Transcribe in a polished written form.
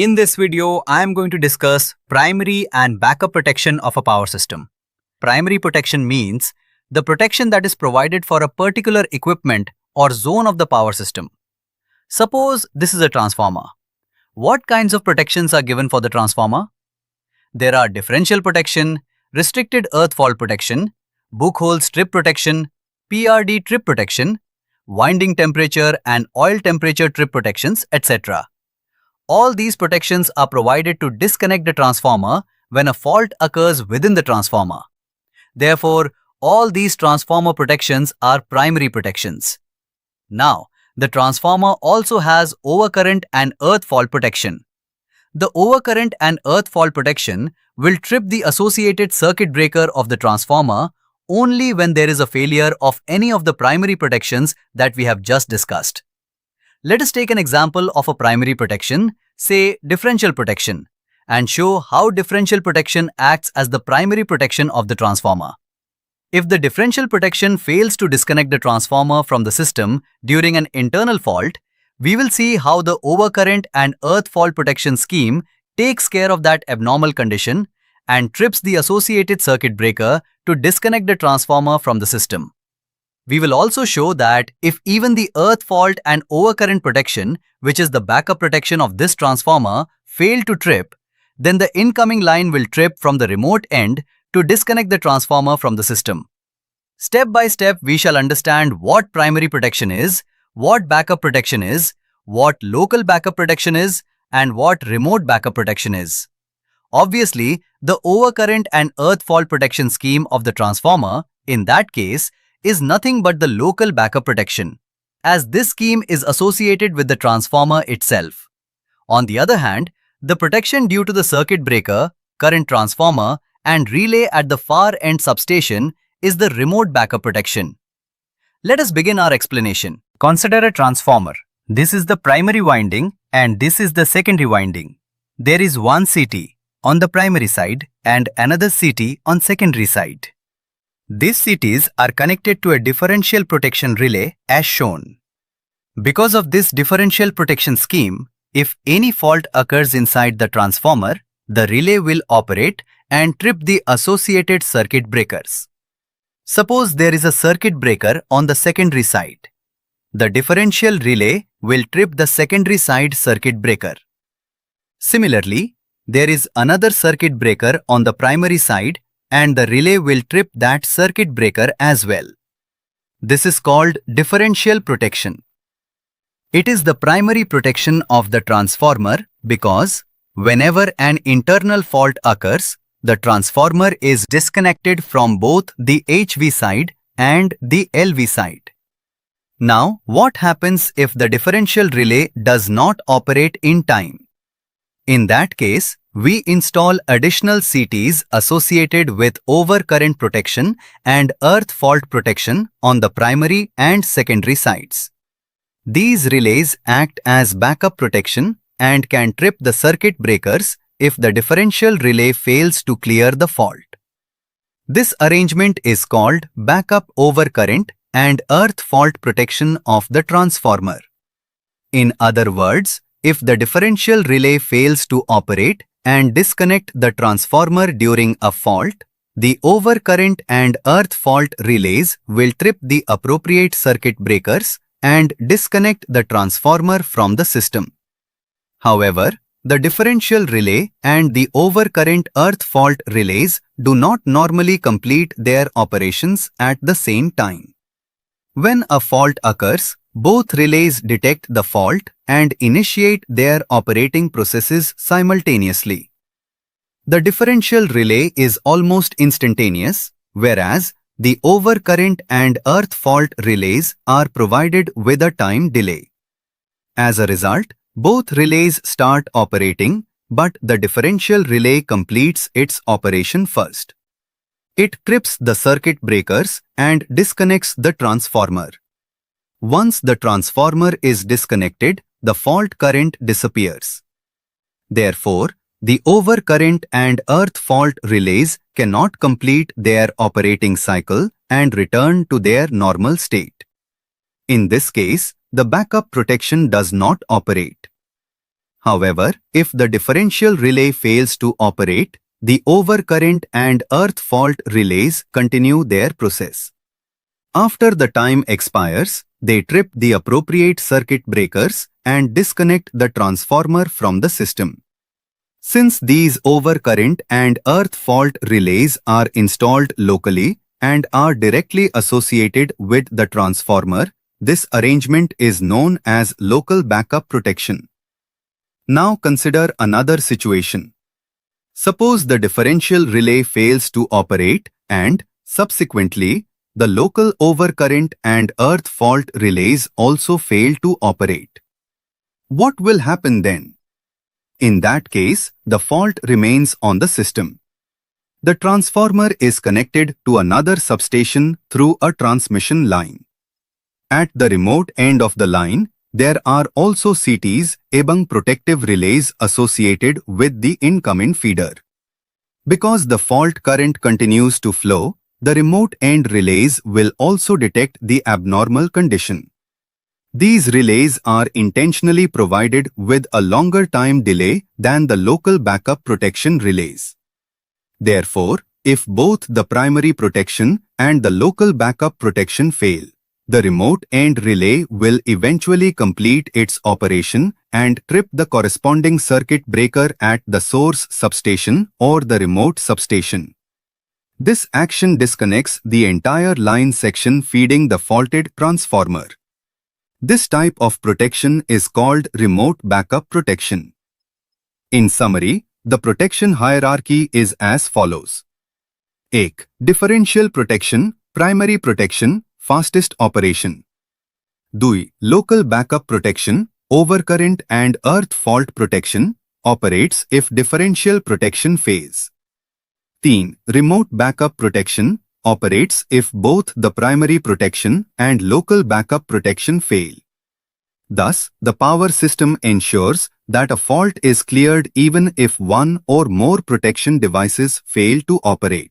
In this video, I am going to discuss primary and backup protection of a power system. Primary protection means the protection that is provided for a particular equipment or zone of the power system. Suppose this is a transformer. What kinds of protections are given for the transformer? There are differential protection, restricted earth fault protection, book hole strip protection, PRD trip protection, winding temperature and oil temperature trip protections, etc. All these protections are provided to disconnect the transformer when a fault occurs within the transformer. Therefore, all these transformer protections are primary protections. Now, the transformer also has overcurrent and earth fault protection. The overcurrent and earth fault protection will trip the associated circuit breaker of the transformer only when there is a failure of any of the primary protections that we have just discussed. Let us take an example of a primary protection, say differential protection, and show how differential protection acts as the primary protection of the transformer. If the differential protection fails to disconnect the transformer from the system during an internal fault, we will see how the overcurrent and earth fault protection scheme takes care of that abnormal condition and trips the associated circuit breaker to disconnect the transformer from the system. We will also show that if even the earth fault and overcurrent protection, which is the backup protection of this transformer, fail to trip, then the incoming line will trip from the remote end to disconnect the transformer from the system. Step by step, we shall understand what primary protection is, what backup protection is, what local backup protection is, and what remote backup protection is. Obviously, the overcurrent and earth fault protection scheme of the transformer, in that case, is nothing but the local backup protection, as this scheme is associated with the transformer itself. On the other hand, the protection due to the circuit breaker, current transformer, and relay at the far end substation is the remote backup protection. Let us begin our explanation. Consider a transformer. This is the primary winding and this is the secondary winding. There is one CT on the primary side and another CT on secondary side. These CTs are connected to a differential protection relay as shown. Because of this differential protection scheme, if any fault occurs inside the transformer, the relay will operate and trip the associated circuit breakers. Suppose there is a circuit breaker on the secondary side. The differential relay will trip the secondary side circuit breaker. Similarly, there is another circuit breaker on the primary side and the relay will trip that circuit breaker as well. This is called differential protection. It is the primary protection of the transformer because whenever an internal fault occurs, the transformer is disconnected from both the HV side and the LV side. Now, what happens if the differential relay does not operate in time? In that case, we install additional CTs associated with overcurrent protection and earth fault protection on the primary and secondary sides. These relays act as backup protection and can trip the circuit breakers if the differential relay fails to clear the fault. This arrangement is called backup overcurrent and earth fault protection of the transformer. In other words, if the differential relay fails to operate and disconnect the transformer during a fault, the overcurrent and earth fault relays will trip the appropriate circuit breakers and disconnect the transformer from the system. However, the differential relay and the overcurrent earth fault relays do not normally complete their operations at the same time. When a fault occurs, both relays detect the fault and initiate their operating processes simultaneously. The differential relay is almost instantaneous, whereas the overcurrent and earth fault relays are provided with a time delay. As a result, both relays start operating, but the differential relay completes its operation first. It trips the circuit breakers and disconnects the transformer. Once the transformer is disconnected, the fault current disappears. Therefore, the overcurrent and earth fault relays cannot complete their operating cycle and return to their normal state. In this case, the backup protection does not operate. However, if the differential relay fails to operate, the overcurrent and earth fault relays continue their process. After the time expires, they trip the appropriate circuit breakers and disconnect the transformer from the system. Since these overcurrent and earth fault relays are installed locally and are directly associated with the transformer, this arrangement is known as local backup protection. Now consider another situation. Suppose the differential relay fails to operate and, subsequently, the local overcurrent and earth fault relays also fail to operate. What will happen then? In that case, the fault remains on the system. The transformer is connected to another substation through a transmission line. At the remote end of the line, there are also CTs, EBung protective relays associated with the incoming feeder. Because the fault current continues to flow, the remote end relays will also detect the abnormal condition. These relays are intentionally provided with a longer time delay than the local backup protection relays. Therefore, if both the primary protection and the local backup protection fail, the remote end relay will eventually complete its operation and trip the corresponding circuit breaker at the source substation or the remote substation. This action disconnects the entire line section feeding the faulted transformer. This type of protection is called remote backup protection. In summary, the protection hierarchy is as follows. 1. Differential protection, primary protection, fastest operation. 2. Local backup protection, overcurrent and earth fault protection, operates if differential protection fails. 3. Remote backup protection, operates if both the primary protection and local backup protection fail. Thus, the power system ensures that a fault is cleared even if one or more protection devices fail to operate.